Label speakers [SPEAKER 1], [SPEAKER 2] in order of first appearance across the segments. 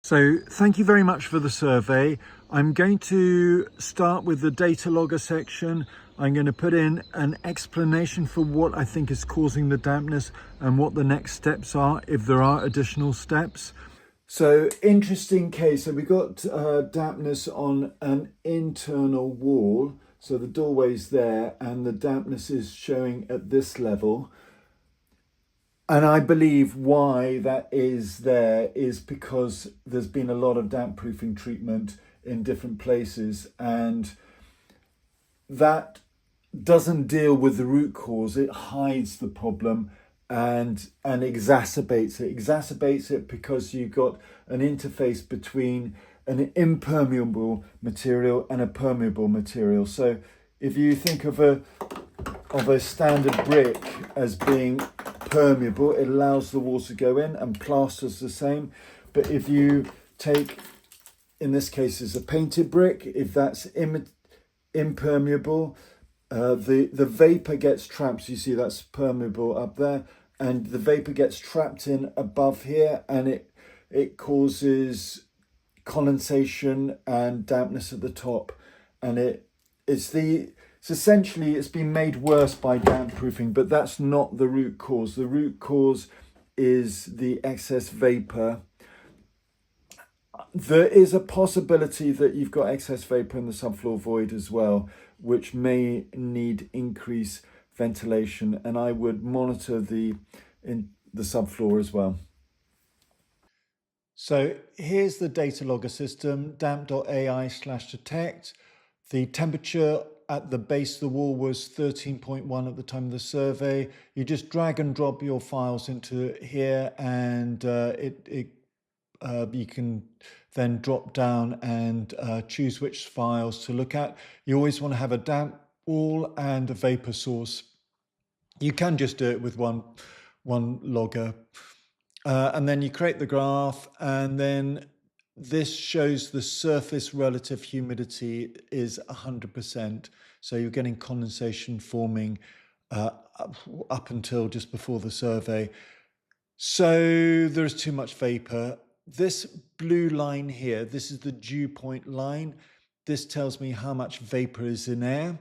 [SPEAKER 1] So thank you very much for the survey. I'm going to start with the data logger section. I'm going to put in an explanation for what I think is causing the dampness and what the next steps are, if there are additional steps. So interesting case. So we got dampness on an internal wall. So the doorway's there and the dampness is showing at this level. And I believe why that is there is because there's been a lot of damp proofing treatment in different places, and that doesn't deal with the root cause. It hides the problem and exacerbates it. Exacerbates it because you've got an interface between an impermeable material and a permeable material. So if you think of a standard brick as being permeable, it allows the water to go in, and plaster's the same. But if you take, in this case, is a painted brick, if that's impermeable, the vapor gets trapped. So you see that's permeable up there, and the vapor gets trapped in above here, and it causes condensation and dampness at the top, and it's essentially it's been made worse by damp proofing, but that's not the root cause. The root cause is the excess vapor. There is a possibility that you've got excess vapor in the subfloor void as well, which may need increased ventilation, and I would monitor the subfloor as well. So here's the data logger system, Damp.ai/Detect. The temperature at the base of the wall was 13.1 at the time of the survey. You just drag and drop your files into here, and you can then drop down and choose which files to look at. You always want to have a damp wall and a vapor source. You can just do it with one logger. And then you create the graph, and then this shows the surface relative humidity is 100%. So you're getting condensation forming up until just before the survey. So there's too much vapor. This blue line here, this is the dew point line. This tells me how much vapor is in air.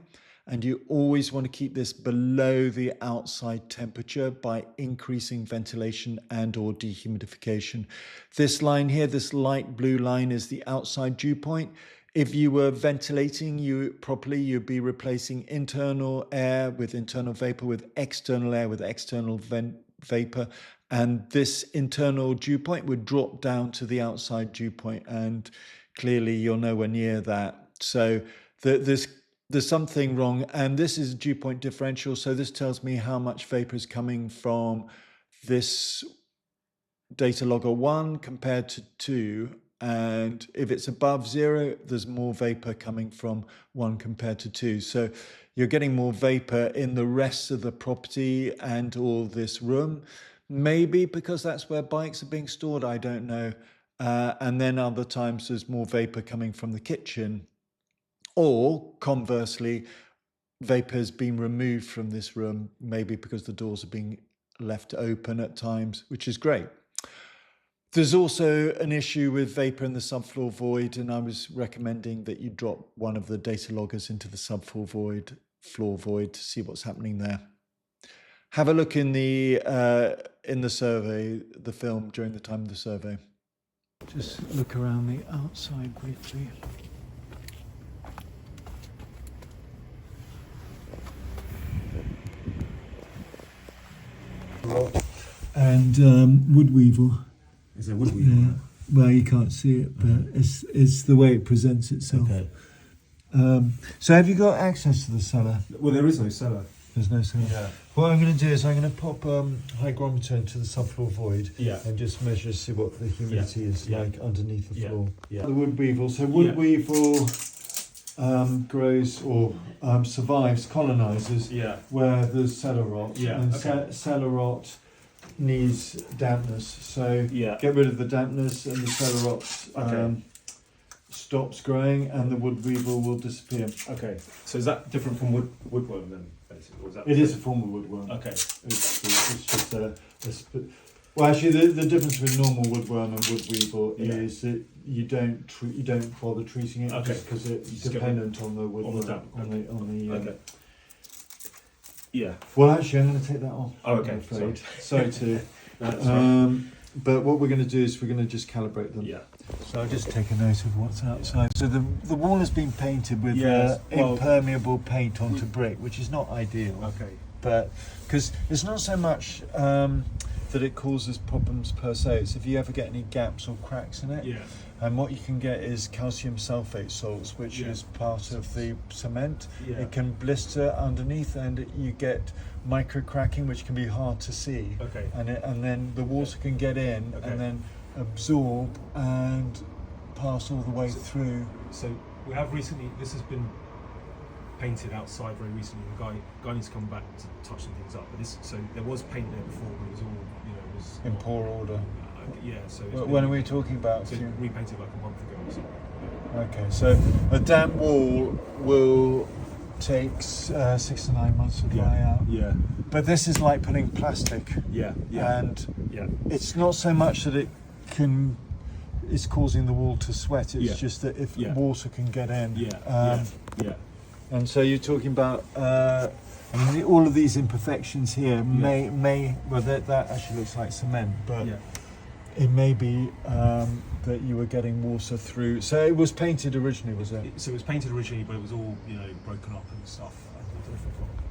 [SPEAKER 1] And you always want to keep this below the outside temperature by increasing ventilation and or dehumidification. This line here, this light blue line, is the outside dew point. If you were ventilating properly, you'd be replacing internal air with internal vapor with external air with external vapor. And this internal dew point would drop down to the outside dew point, and clearly you're nowhere near that. So there's something wrong, and this is a dew point differential. So this tells me how much vapor is coming from this data logger 1 compared to 2. And if it's above 0, there's more vapor coming from 1 compared to 2. So you're getting more vapor in the rest of the property and all this room. Maybe because that's where bikes are being stored, I don't know. And then other times there's more vapor coming from the kitchen. Or conversely, vapor has been removed from this room, maybe because the doors are being left open at times, which is great. There's also an issue with vapor in the subfloor void, and I was recommending that you drop one of the data loggers into the subfloor void to see what's happening there. Have a look in the survey, the film during the time of the survey. Just look around the outside briefly. And wood weevil.
[SPEAKER 2] Is there wood weevil?
[SPEAKER 1] Yeah. Well, you can't see it, but it's the way it presents itself.
[SPEAKER 2] Okay.
[SPEAKER 1] So have you got access to the cellar?
[SPEAKER 2] Well, there is no cellar.
[SPEAKER 1] There's no cellar.
[SPEAKER 2] Yeah.
[SPEAKER 1] What I'm going to do is I'm going to pop hygrometer into the subfloor void,
[SPEAKER 2] Yeah.
[SPEAKER 1] and just measure to see what the humidity is like underneath the floor.
[SPEAKER 2] Yeah.
[SPEAKER 1] The wood weevil. So wood weevil grows or survives, colonizes where there's cellar rot.
[SPEAKER 2] Yeah.
[SPEAKER 1] And
[SPEAKER 2] Okay.
[SPEAKER 1] cellar rot needs dampness. So get rid of the dampness, and the cellar rot stops growing, and the wood weevil will disappear.
[SPEAKER 2] Okay. So is that different from woodworm then, basically? Or is that
[SPEAKER 1] It is a form of woodworm.
[SPEAKER 2] Okay.
[SPEAKER 1] It's just Well, actually, the difference between normal woodworm and wood weevil
[SPEAKER 2] Yeah.
[SPEAKER 1] is that you don't bother treating it
[SPEAKER 2] Okay.
[SPEAKER 1] just because it's
[SPEAKER 2] Just
[SPEAKER 1] dependent on the woodworm,
[SPEAKER 2] damp.
[SPEAKER 1] on the.
[SPEAKER 2] Okay. Yeah.
[SPEAKER 1] Well, actually, I'm going to take that off.
[SPEAKER 2] Oh, okay.
[SPEAKER 1] I'm afraid. Sorry to.
[SPEAKER 2] No, that's right.
[SPEAKER 1] But what we're going to do is we're going to just calibrate them.
[SPEAKER 2] Yeah.
[SPEAKER 1] So I'll just take a note of what's outside. So the wall has been painted with
[SPEAKER 2] Yes, well-
[SPEAKER 1] impermeable paint onto brick, which is not ideal.
[SPEAKER 2] Okay.
[SPEAKER 1] But because it's not so much that it causes problems per se, it's if you ever get any gaps or cracks in it.
[SPEAKER 2] Yeah.
[SPEAKER 1] And what you can get is calcium sulfate salts, which
[SPEAKER 2] Yeah.
[SPEAKER 1] is part of the cement.
[SPEAKER 2] Yeah.
[SPEAKER 1] It can blister underneath, and you get micro cracking, which can be hard to see.
[SPEAKER 2] Okay.
[SPEAKER 1] And then the water can get in
[SPEAKER 2] Okay.
[SPEAKER 1] and then absorb and pass all the way
[SPEAKER 2] So-
[SPEAKER 1] through.
[SPEAKER 2] So we have recently. This has been painted outside very recently. The guy needs to come back to touch some things up. But so there was paint there before, but it was all it was
[SPEAKER 1] In
[SPEAKER 2] not-
[SPEAKER 1] poor order.
[SPEAKER 2] Yeah. So it's
[SPEAKER 1] When
[SPEAKER 2] been-
[SPEAKER 1] are we talking about?
[SPEAKER 2] So repainted like a month ago or something.
[SPEAKER 1] Okay, so a damp wall will take 6 to 9 months to dry out.
[SPEAKER 2] Yeah.
[SPEAKER 1] But this is like putting plastic,
[SPEAKER 2] Yeah. Yeah.
[SPEAKER 1] and
[SPEAKER 2] Yeah.
[SPEAKER 1] it's not so much that it's causing the wall to sweat. It's
[SPEAKER 2] Yeah.
[SPEAKER 1] just that if
[SPEAKER 2] Yeah.
[SPEAKER 1] water can get in.
[SPEAKER 2] Yeah. Yeah.
[SPEAKER 1] And so you're talking about. I mean, all of these imperfections here may well that actually looks like cement, but
[SPEAKER 2] Yeah.
[SPEAKER 1] it may be that you were getting water through. So it was painted originally, was it?
[SPEAKER 2] So it was painted originally, but it was all broken up and stuff.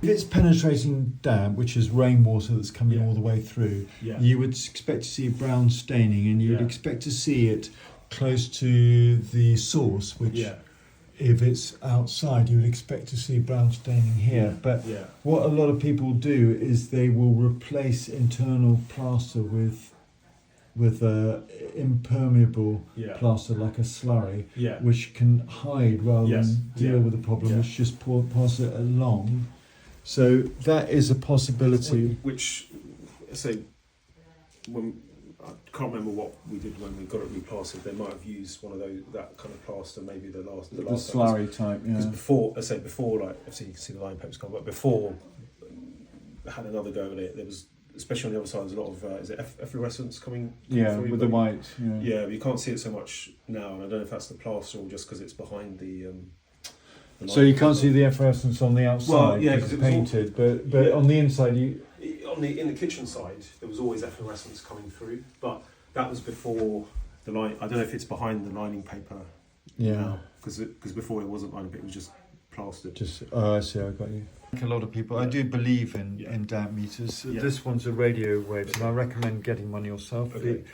[SPEAKER 1] If it's penetrating damp, which is rainwater that's coming
[SPEAKER 2] Yeah.
[SPEAKER 1] all the way through,
[SPEAKER 2] Yeah.
[SPEAKER 1] you would expect to see brown staining, and you would
[SPEAKER 2] Yeah.
[SPEAKER 1] expect to see it close to the source, which
[SPEAKER 2] Yeah.
[SPEAKER 1] if it's outside, you would expect to see brown staining here.
[SPEAKER 2] Yeah.
[SPEAKER 1] But
[SPEAKER 2] Yeah.
[SPEAKER 1] what a lot of people do is they will replace internal plaster with impermeable
[SPEAKER 2] Yeah.
[SPEAKER 1] plaster, like a slurry,
[SPEAKER 2] Yeah.
[SPEAKER 1] which can hide rather
[SPEAKER 2] Yes.
[SPEAKER 1] than deal
[SPEAKER 2] Yeah.
[SPEAKER 1] with the problem,
[SPEAKER 2] Yeah.
[SPEAKER 1] which just pass it along. So that is a possibility.
[SPEAKER 2] Which, say, when I can't remember what we did when we got it replastered. They might have used one of that kind of plaster, maybe the last
[SPEAKER 1] Slurry type,
[SPEAKER 2] Because before, like obviously you can see the line papers come, but before I had another go at it. There was, especially on the other side, there's a lot of is it efflorescence coming
[SPEAKER 1] Yeah,
[SPEAKER 2] through,
[SPEAKER 1] with
[SPEAKER 2] but
[SPEAKER 1] the white. Yeah.
[SPEAKER 2] Yeah, but you can't see it so much now, and I don't know if that's the plaster or just because it's behind the
[SPEAKER 1] So you can't see the efflorescence on the outside
[SPEAKER 2] Well, yeah,
[SPEAKER 1] because
[SPEAKER 2] 'cause
[SPEAKER 1] it's
[SPEAKER 2] it was
[SPEAKER 1] painted, but
[SPEAKER 2] Yeah.
[SPEAKER 1] on the inside you.
[SPEAKER 2] in the kitchen side there was always efflorescence coming through, but that was before the line. I don't know if it's behind the lining paper.
[SPEAKER 1] Yeah.
[SPEAKER 2] Because before it wasn't lining paper, it was just plastered.
[SPEAKER 1] I see. I got you. Like a lot of people, I do believe in damp meters.
[SPEAKER 2] Yeah.
[SPEAKER 1] This one's a radio waves, and I recommend getting one yourself.
[SPEAKER 2] Okay.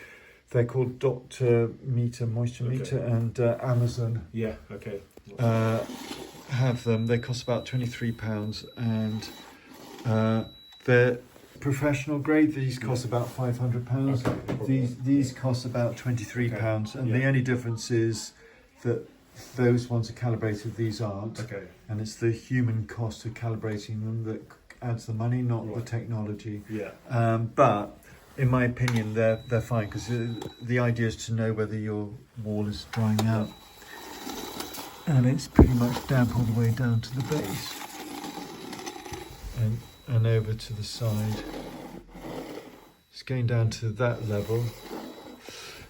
[SPEAKER 1] They're called Dr. Meter, Moisture
[SPEAKER 2] Okay.
[SPEAKER 1] Meter, and Amazon
[SPEAKER 2] Yeah. Okay.
[SPEAKER 1] have them. They cost about £23, and they're professional grade. These cost about £500.
[SPEAKER 2] Okay.
[SPEAKER 1] These cost about £23, and
[SPEAKER 2] Yeah.
[SPEAKER 1] the only difference is that those ones are calibrated. These aren't.
[SPEAKER 2] Okay.
[SPEAKER 1] And it's the human cost of calibrating them that adds the money, not the
[SPEAKER 2] Right.
[SPEAKER 1] technology.
[SPEAKER 2] Yeah.
[SPEAKER 1] But in my opinion, they're fine, because the idea is to know whether your wall is drying out. And it's pretty much damp all the way down to the base and over to the side. It's going down to that level.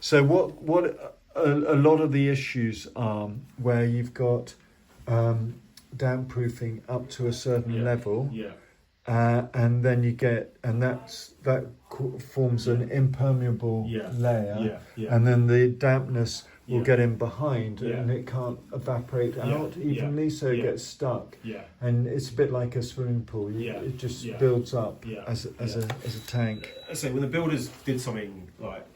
[SPEAKER 1] So what a lot of the issues are where you've got damp proofing up to a certain level,
[SPEAKER 2] Yeah.
[SPEAKER 1] and then you get, and that forms an impermeable layer,
[SPEAKER 2] Yeah.
[SPEAKER 1] and then the dampness will
[SPEAKER 2] Yeah.
[SPEAKER 1] get in behind,
[SPEAKER 2] Yeah.
[SPEAKER 1] and it can't evaporate out evenly, so it
[SPEAKER 2] Yeah.
[SPEAKER 1] gets stuck.
[SPEAKER 2] Yeah.
[SPEAKER 1] And it's a bit like a swimming pool.
[SPEAKER 2] Yeah.
[SPEAKER 1] It just
[SPEAKER 2] Yeah.
[SPEAKER 1] builds up
[SPEAKER 2] Yeah.
[SPEAKER 1] as a tank.
[SPEAKER 2] So when the builders did something like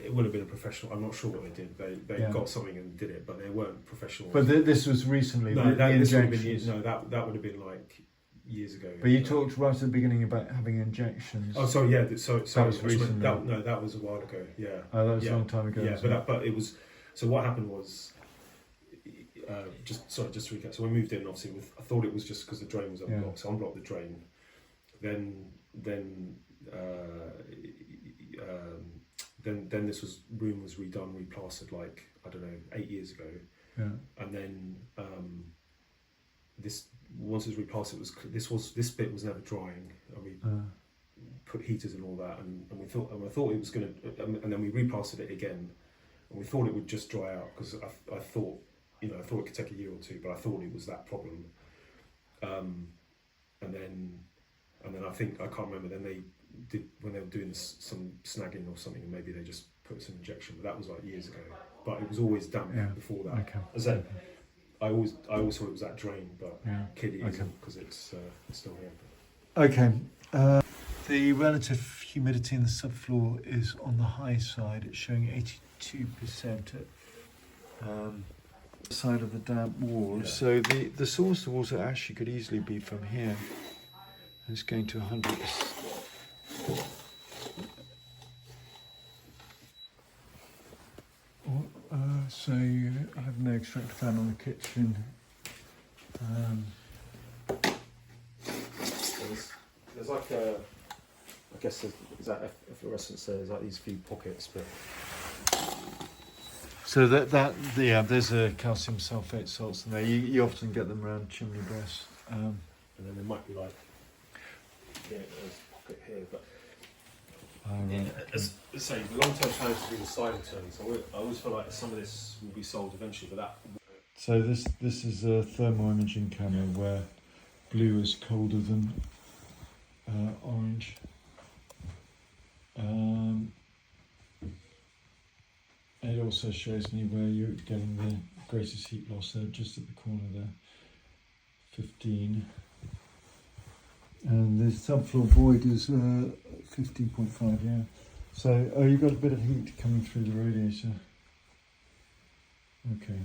[SPEAKER 2] it would have been a professional. I'm not sure what they did. They
[SPEAKER 1] Yeah.
[SPEAKER 2] got something and did it, but they weren't professional.
[SPEAKER 1] But this was recently.
[SPEAKER 2] no,
[SPEAKER 1] the
[SPEAKER 2] this would have been
[SPEAKER 1] injections.
[SPEAKER 2] years. No, that would have been like years ago.
[SPEAKER 1] But you talked right at the beginning about having injections.
[SPEAKER 2] Oh, sorry. Yeah. So
[SPEAKER 1] That was recently.
[SPEAKER 2] That was a while ago. Yeah.
[SPEAKER 1] Oh, that was
[SPEAKER 2] Yeah.
[SPEAKER 1] a long time ago.
[SPEAKER 2] Yeah,
[SPEAKER 1] isn't it?
[SPEAKER 2] but it was. So what happened was, just to recap. So we moved in. Obviously, I thought it was just because the drain was unblocked. So I unblocked the drain. Then this room was redone, replastered like I don't know 8 years ago.
[SPEAKER 1] Yeah.
[SPEAKER 2] And then this once it was replastered, this bit was never drying. put heaters and all that, and I thought it was going to, and then we replastered it again, and we thought it would just dry out, because I thought, you know, I thought it could take a year or two, but I thought it was that problem. And then I think, I can't remember, then they did, when they were doing some snagging or something, and maybe they just put some injection, but that was like years ago. But it was always damp before that.
[SPEAKER 1] Okay.
[SPEAKER 2] As I always thought it was that drain, but clearly it
[SPEAKER 1] Okay.
[SPEAKER 2] isn't, because it's still here.
[SPEAKER 1] Okay. The relative humidity in the subfloor is on the high side. It's showing 82% at the side of the damp wall.
[SPEAKER 2] Yeah.
[SPEAKER 1] So the source of water actually could easily be from here. It's going to 100%. So I have no extractor fan on the kitchen.
[SPEAKER 2] There's like a, I guess is that efflorescence there? There's like these few pockets, but
[SPEAKER 1] So there's a calcium sulfate salts in there. You often get them around chimney breasts.
[SPEAKER 2] and then there might be like, yeah, there's a pocket here, but as I say, the long-term plan is to do the siding turning. So I always feel like some of this will be sold eventually, but that.
[SPEAKER 1] So this is a thermal imaging camera where blue is colder than orange. It also shows me where you're getting the greatest heat loss there, just at the corner there, 15. And the subfloor void is 15.5, yeah. So, you've got a bit of heat coming through the radiator. Okay.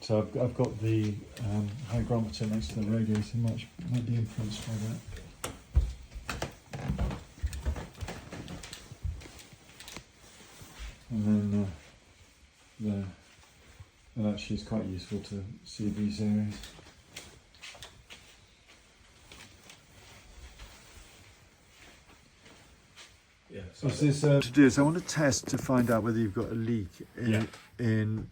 [SPEAKER 1] So I've got the hygrometer next to the radiator, might be influenced by that. And then there. Well, actually, it's quite useful to see these areas.
[SPEAKER 2] Yeah.
[SPEAKER 1] So this to do is I want to test to find out whether you've got a leak in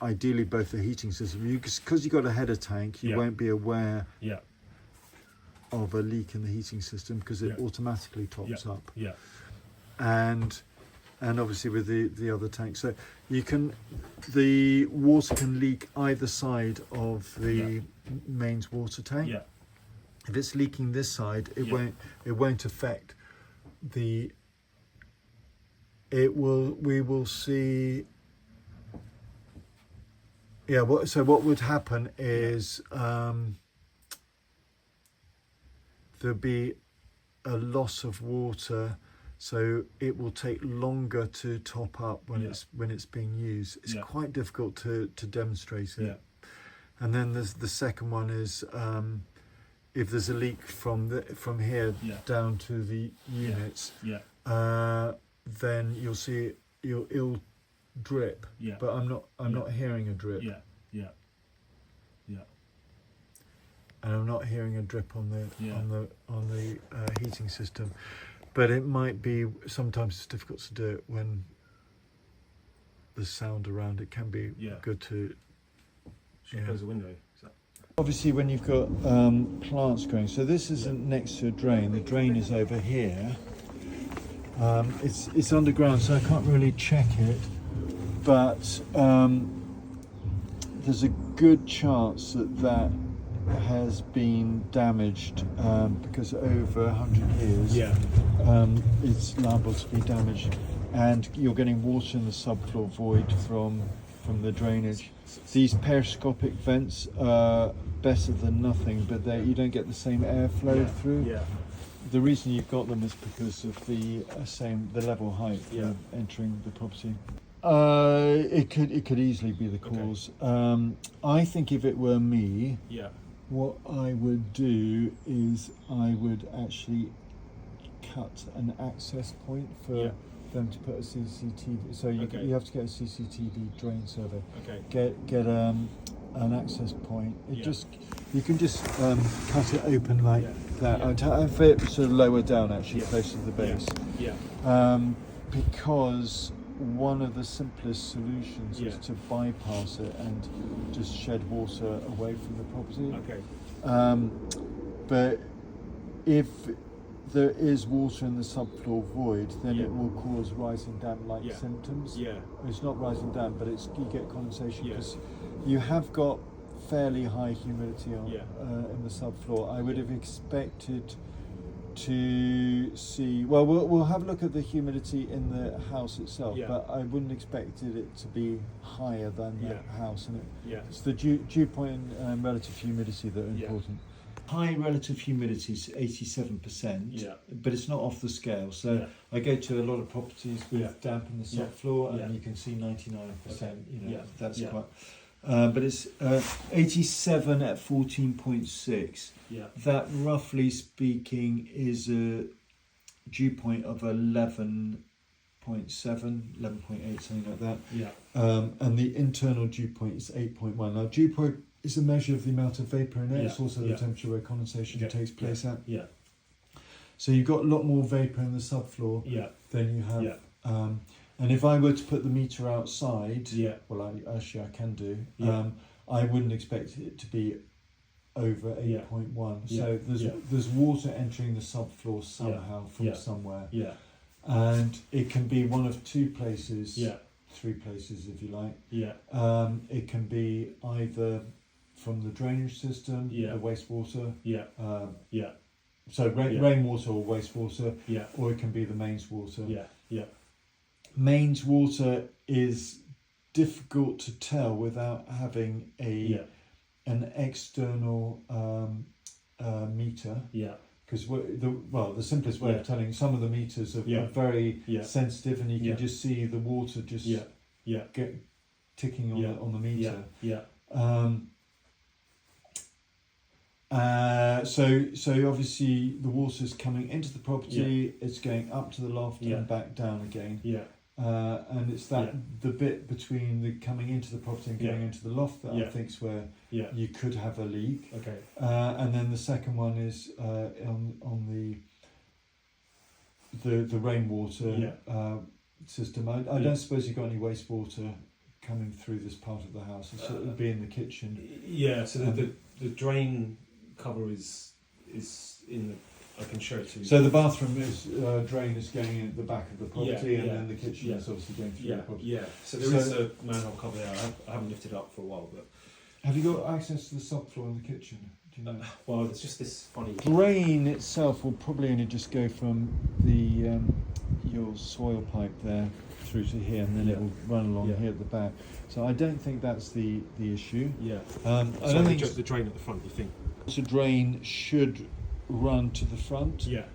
[SPEAKER 1] ideally both the heating system. Because you've got a header tank, you won't be aware of a leak in the heating system because it automatically tops up.
[SPEAKER 2] Yeah.
[SPEAKER 1] And obviously with the other tank, so the water can leak either side of the mains water tank.
[SPEAKER 2] Yeah.
[SPEAKER 1] If it's leaking this side, it won't affect the. We will see. Yeah. So what would happen is there'll be a loss of water. So it will take longer to top up when it's being used. It's quite difficult to demonstrate it. Yeah. And then there's the second one is if there's a leak from here down to the units, then you'll see it'll drip. Yeah. But I'm not hearing a drip.
[SPEAKER 2] Yeah.
[SPEAKER 1] And I'm not hearing a drip on the heating system. But it might be, sometimes it's difficult to do it when the sound around it can be good to...
[SPEAKER 2] Should close the window.
[SPEAKER 1] Obviously when you've got plants growing, so this isn't next to a drain, the drain is over here. It's underground, so I can't really check it, but there's a good chance that has been damaged because over 100 years it's liable to be damaged, and you're getting water in the subfloor void from the drainage. These periscopic vents are better than nothing, but you don't get the same airflow through. The reason you've got them is because of the level height entering the property. It could easily be the cause. Okay. I think if it were me, what I would do is I would actually cut an access point for them to put a CCTV. So you have to get a CCTV drain survey. Okay. Get an access point. You can just cut it open like that. I'd have it sort of lower down, actually, close to the base. Because one of the simplest solutions is to bypass it and just shed water away from the property. Okay. But if there is water in the subfloor void, then
[SPEAKER 2] Yeah.
[SPEAKER 1] it will cause rising damp-like
[SPEAKER 2] Yeah.
[SPEAKER 1] symptoms.
[SPEAKER 2] Yeah.
[SPEAKER 1] It's not rising damp, but you get condensation
[SPEAKER 2] Yeah.
[SPEAKER 1] because you have got fairly high humidity
[SPEAKER 2] Yeah.
[SPEAKER 1] in the subfloor. I would have expected to see. Well, we'll have a look at the humidity in the house itself,
[SPEAKER 2] Yeah.
[SPEAKER 1] but I wouldn't expected it to be higher than the
[SPEAKER 2] Yeah.
[SPEAKER 1] house, and
[SPEAKER 2] Yeah.
[SPEAKER 1] it's the dew point and relative humidity that are
[SPEAKER 2] Yeah.
[SPEAKER 1] important. High relative humidity is 87%,
[SPEAKER 2] Yeah.
[SPEAKER 1] but it's not off the scale. So
[SPEAKER 2] Yeah.
[SPEAKER 1] I go to a lot of properties with
[SPEAKER 2] Yeah.
[SPEAKER 1] damp in the
[SPEAKER 2] Yeah.
[SPEAKER 1] subfloor, and
[SPEAKER 2] Yeah.
[SPEAKER 1] you can see 99%. You know,
[SPEAKER 2] Yeah.
[SPEAKER 1] that's
[SPEAKER 2] Yeah.
[SPEAKER 1] quite. But it's 87 at 14.6.
[SPEAKER 2] Yeah.
[SPEAKER 1] That, roughly speaking, is a dew point of 11.7, 11.8, something like that.
[SPEAKER 2] Yeah.
[SPEAKER 1] And the internal dew point is 8.1. Now, dew point is a measure of the amount of vapour in air.
[SPEAKER 2] Yeah.
[SPEAKER 1] It's also
[SPEAKER 2] Yeah.
[SPEAKER 1] the temperature where condensation
[SPEAKER 2] Yeah.
[SPEAKER 1] takes place at.
[SPEAKER 2] Yeah.
[SPEAKER 1] So you've got a lot more vapour in the subfloor
[SPEAKER 2] Yeah.
[SPEAKER 1] than you have.
[SPEAKER 2] Yeah.
[SPEAKER 1] And if I were to put the meter outside,
[SPEAKER 2] Yeah.
[SPEAKER 1] well, I can do.
[SPEAKER 2] Yeah.
[SPEAKER 1] I wouldn't expect it to be over
[SPEAKER 2] Yeah.
[SPEAKER 1] 8.1.
[SPEAKER 2] Yeah.
[SPEAKER 1] So there's water entering the subfloor somehow from
[SPEAKER 2] Yeah.
[SPEAKER 1] somewhere,
[SPEAKER 2] Yeah.
[SPEAKER 1] and it can be one of two places,
[SPEAKER 2] Yeah.
[SPEAKER 1] three places if you like.
[SPEAKER 2] Yeah.
[SPEAKER 1] It can be either from the drainage system,
[SPEAKER 2] Yeah.
[SPEAKER 1] the wastewater.
[SPEAKER 2] Yeah. Yeah.
[SPEAKER 1] So
[SPEAKER 2] Yeah.
[SPEAKER 1] rainwater or wastewater,
[SPEAKER 2] Yeah.
[SPEAKER 1] or it can be the mains water.
[SPEAKER 2] Yeah. Yeah.
[SPEAKER 1] Mains water is difficult to tell without having
[SPEAKER 2] Yeah.
[SPEAKER 1] an external meter,
[SPEAKER 2] Yeah.
[SPEAKER 1] because the simplest way
[SPEAKER 2] Yeah.
[SPEAKER 1] of telling, some of the meters are
[SPEAKER 2] Yeah.
[SPEAKER 1] very
[SPEAKER 2] Yeah.
[SPEAKER 1] sensitive, and you can
[SPEAKER 2] Yeah.
[SPEAKER 1] just see the water just
[SPEAKER 2] Yeah. Yeah.
[SPEAKER 1] get ticking on
[SPEAKER 2] Yeah.
[SPEAKER 1] on the meter.
[SPEAKER 2] Yeah.
[SPEAKER 1] So obviously the water's coming into the property, it's going up to the loft
[SPEAKER 2] Yeah.
[SPEAKER 1] and back down again.
[SPEAKER 2] Yeah.
[SPEAKER 1] And it's that
[SPEAKER 2] Yeah.
[SPEAKER 1] the bit between the coming into the property and going
[SPEAKER 2] Yeah.
[SPEAKER 1] into the loft that I
[SPEAKER 2] Yeah.
[SPEAKER 1] think's where
[SPEAKER 2] Yeah.
[SPEAKER 1] you could have a leak.
[SPEAKER 2] Okay.
[SPEAKER 1] And then the second one is on the rainwater system. I don't suppose you've got any wastewater coming through this part of the house. It would be in the kitchen.
[SPEAKER 2] Yeah. So the drain cover is in the. I can show it to you.
[SPEAKER 1] So the bathroom drain is going in at the back of the property,
[SPEAKER 2] Yeah,
[SPEAKER 1] and
[SPEAKER 2] yeah,
[SPEAKER 1] then the kitchen
[SPEAKER 2] yeah.
[SPEAKER 1] is obviously going through
[SPEAKER 2] Yeah.
[SPEAKER 1] the property.
[SPEAKER 2] Yeah. So there is a manhole cover there. I haven't lifted it up for a while, but
[SPEAKER 1] Have you got access to the subfloor in the kitchen? Do you know?
[SPEAKER 2] well, it's just this funny.
[SPEAKER 1] Drain itself will probably only just go from the your soil pipe there through to here, and then
[SPEAKER 2] Yeah.
[SPEAKER 1] it will run along
[SPEAKER 2] Yeah.
[SPEAKER 1] here at the back. So I don't think that's the issue.
[SPEAKER 2] Yeah.
[SPEAKER 1] I
[SPEAKER 2] So
[SPEAKER 1] don't think
[SPEAKER 2] just the drain at the front. You think?
[SPEAKER 1] the drain should run to the front,
[SPEAKER 2] Yeah.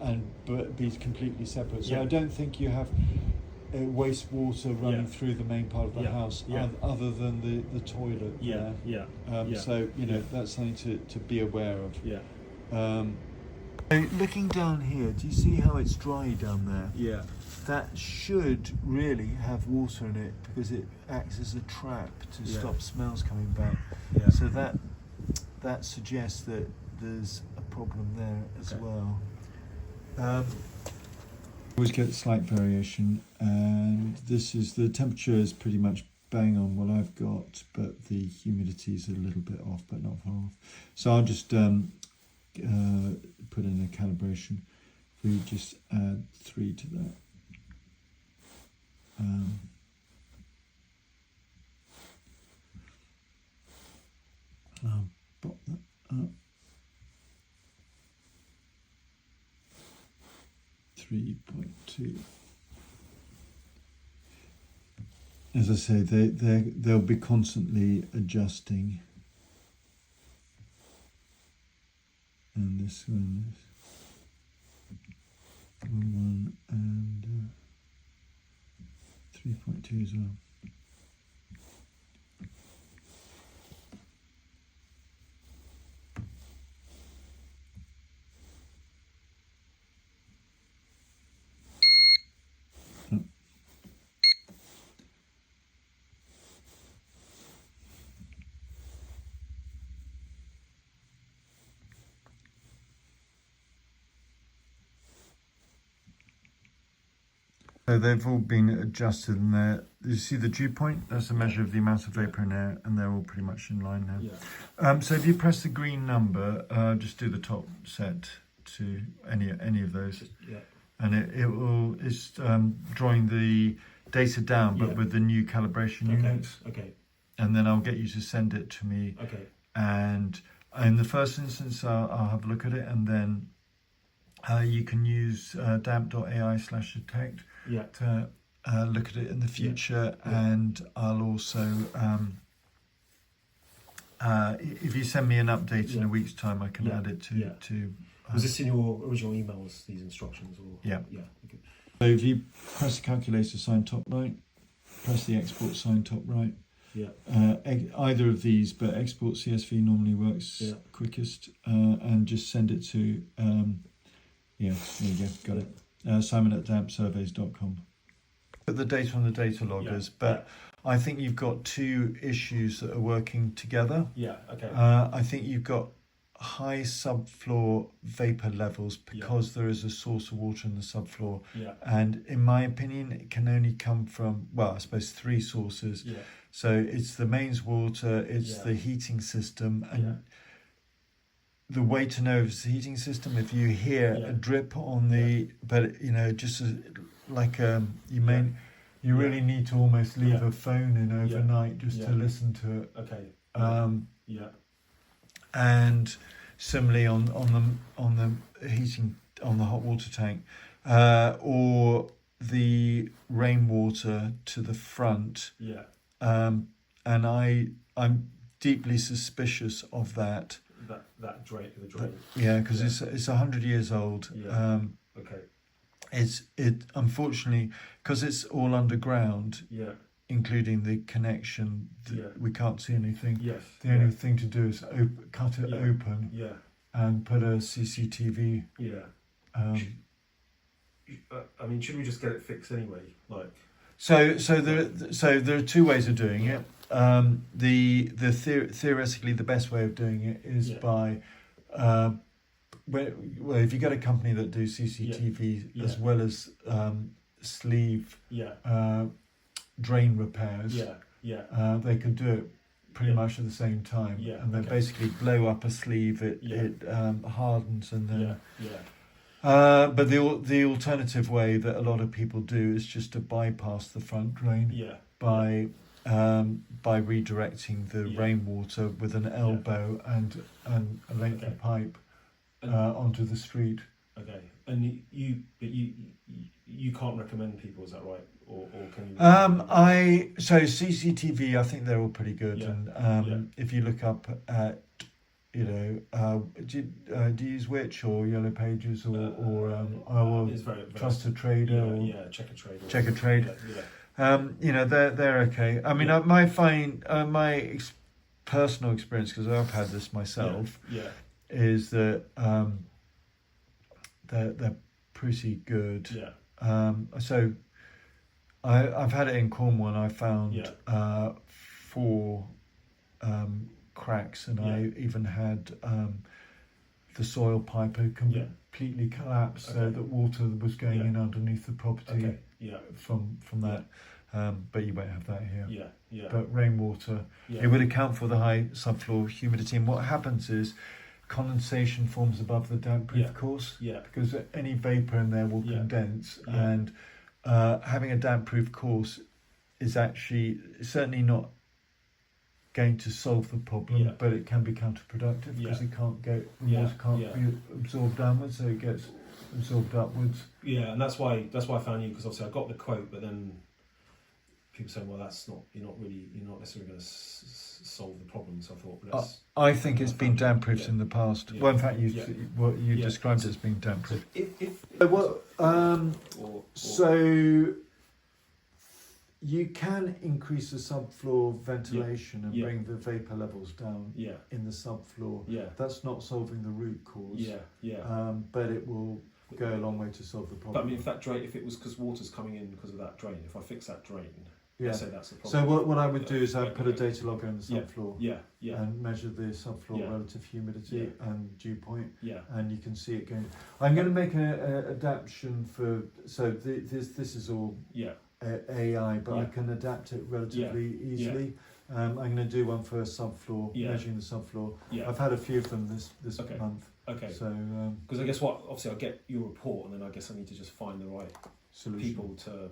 [SPEAKER 1] and but be completely separate. So
[SPEAKER 2] Yeah.
[SPEAKER 1] I don't think you have wastewater running
[SPEAKER 2] Yeah.
[SPEAKER 1] through the main part of the
[SPEAKER 2] Yeah.
[SPEAKER 1] house,
[SPEAKER 2] Yeah.
[SPEAKER 1] other than the toilet.
[SPEAKER 2] Yeah.
[SPEAKER 1] there.
[SPEAKER 2] Yeah. Yeah.
[SPEAKER 1] So
[SPEAKER 2] Yeah.
[SPEAKER 1] that's something to be aware of.
[SPEAKER 2] Yeah.
[SPEAKER 1] So looking down here, do you see how it's dry down there?
[SPEAKER 2] Yeah.
[SPEAKER 1] That should really have water in it, because it acts as a trap to
[SPEAKER 2] Yeah.
[SPEAKER 1] stop smells coming back.
[SPEAKER 2] Yeah.
[SPEAKER 1] So that suggests that there's a problem there as
[SPEAKER 2] Okay.
[SPEAKER 1] well. Always get slight variation, and this is the temperature is pretty much bang on what I've got, but the humidity is a little bit off, but not far off. So I'll just put in a calibration. If we just add 3 to that. I'll pop that up. 3.2. As I say, they'll be constantly adjusting. And this one is 1 and 3.2 as well. So they've all been adjusted, and you see the dew point, that's a measure of the amount of vapour in air, and they're all pretty much in line now.
[SPEAKER 2] Yeah.
[SPEAKER 1] So if you press the green number, just do the top set, to any of those,
[SPEAKER 2] Yeah.
[SPEAKER 1] and it's drawing the data down, but
[SPEAKER 2] Yeah.
[SPEAKER 1] with the new calibration units.
[SPEAKER 2] Okay.
[SPEAKER 1] And then I'll get you to send it to me.
[SPEAKER 2] Okay.
[SPEAKER 1] And in the first instance, I'll have a look at it, and then you can use Damp.ai/Detect
[SPEAKER 2] Yeah.
[SPEAKER 1] to look at it in the future.
[SPEAKER 2] Yeah.
[SPEAKER 1] And I'll also, if you send me an update in a week's time, I can add it to.
[SPEAKER 2] Was this in your original emails, these instructions? Or?
[SPEAKER 1] Yeah.
[SPEAKER 2] Yeah. Okay.
[SPEAKER 1] So if you press the calculator sign top right, press the export sign top right.
[SPEAKER 2] Yeah.
[SPEAKER 1] Either of these, but export CSV normally works quickest, and just send it to, there you go, got it. Simon at dampsurveys.com. Put the data on the data loggers, but I think you've got two issues that are working together.
[SPEAKER 2] Yeah, okay.
[SPEAKER 1] I think you've got high subfloor vapor levels because there is a source of water in the subfloor.
[SPEAKER 2] Yeah.
[SPEAKER 1] And in my opinion, it can only come from, well, I suppose 3 sources.
[SPEAKER 2] Yeah.
[SPEAKER 1] So it's the mains water, it's the heating system, and the way to know if it's the heating system, if you hear a drip on the, but just like you really need to almost leave a phone in overnight just to listen to it.
[SPEAKER 2] Okay.
[SPEAKER 1] And similarly on the heating, on the hot water tank, or the rainwater to the front.
[SPEAKER 2] Yeah.
[SPEAKER 1] And I'm deeply suspicious of that.
[SPEAKER 2] That drain, the drain.
[SPEAKER 1] Yeah, because it's 100 years old.
[SPEAKER 2] Yeah. Okay.
[SPEAKER 1] It unfortunately, because it's all underground.
[SPEAKER 2] Yeah.
[SPEAKER 1] Including the connection, we can't see anything.
[SPEAKER 2] Yes.
[SPEAKER 1] The only thing to do is cut it open.
[SPEAKER 2] Yeah.
[SPEAKER 1] And put a CCTV.
[SPEAKER 2] Yeah. I mean, should we just get it fixed anyway? Like. So
[SPEAKER 1] there are 2 ways of doing it. Theoretically, the best way of doing it is by, if you get a company that do CCTV as well as sleeve drain repairs, they could do it pretty much at the same time, and then basically blow up a sleeve. It hardens and then. But the alternative way that a lot of people do is just to bypass the front drain by redirecting the rainwater with an elbow and a length of pipe onto the street.
[SPEAKER 2] Okay, and you can't recommend people, is that right? Or can you?
[SPEAKER 1] So CCTV, I think they're all pretty good, and if you look up at. Do you use Which or Yellow Pages or Trusted Trader or Check a Trade? They're okay. I mean, my personal experience, because I've had this myself, is that they're pretty good. So I've had it in Cornwall, and I found 4 cracks, and I even had the soil pipe completely collapsed, so that water was going in underneath the property from that. But you won't have that here. But rainwater, it would account for the high subfloor humidity, and what happens is condensation forms above the damp-proof course, because any vapor in there will condense, and having a damp-proof course is actually certainly not going to solve the problem, but it can be counterproductive because it can't go, the water can't be absorbed downwards, so it gets absorbed upwards.
[SPEAKER 2] Yeah, and that's why I found you, because obviously I got the quote, but then people saying, well, that's not, you're not necessarily going to solve the problem. So I thought,
[SPEAKER 1] I think it's been damp-proofed in the past. Well, in fact, you described it as being damp-proof. So you can increase the subfloor ventilation and bring the vapor levels down in the subfloor. That's not solving the root cause. But it will go a long way to solve the problem.
[SPEAKER 2] But I mean, if that drain, if it was because water's coming in because of that drain, if I fix that drain, let's say that's the problem.
[SPEAKER 1] So what I would do is I'd put a data logger in the subfloor and measure the subfloor relative humidity and dew point, and you can see it going. I'm going to make an adaptation for, so this is all AI, but I can adapt it relatively easily. I'm going to do one for subfloor, measuring the subfloor. I've had a few of them this month.
[SPEAKER 2] Okay.
[SPEAKER 1] So
[SPEAKER 2] because I guess obviously I get your report, and then I guess I need to just find the right
[SPEAKER 1] solution.
[SPEAKER 2] people to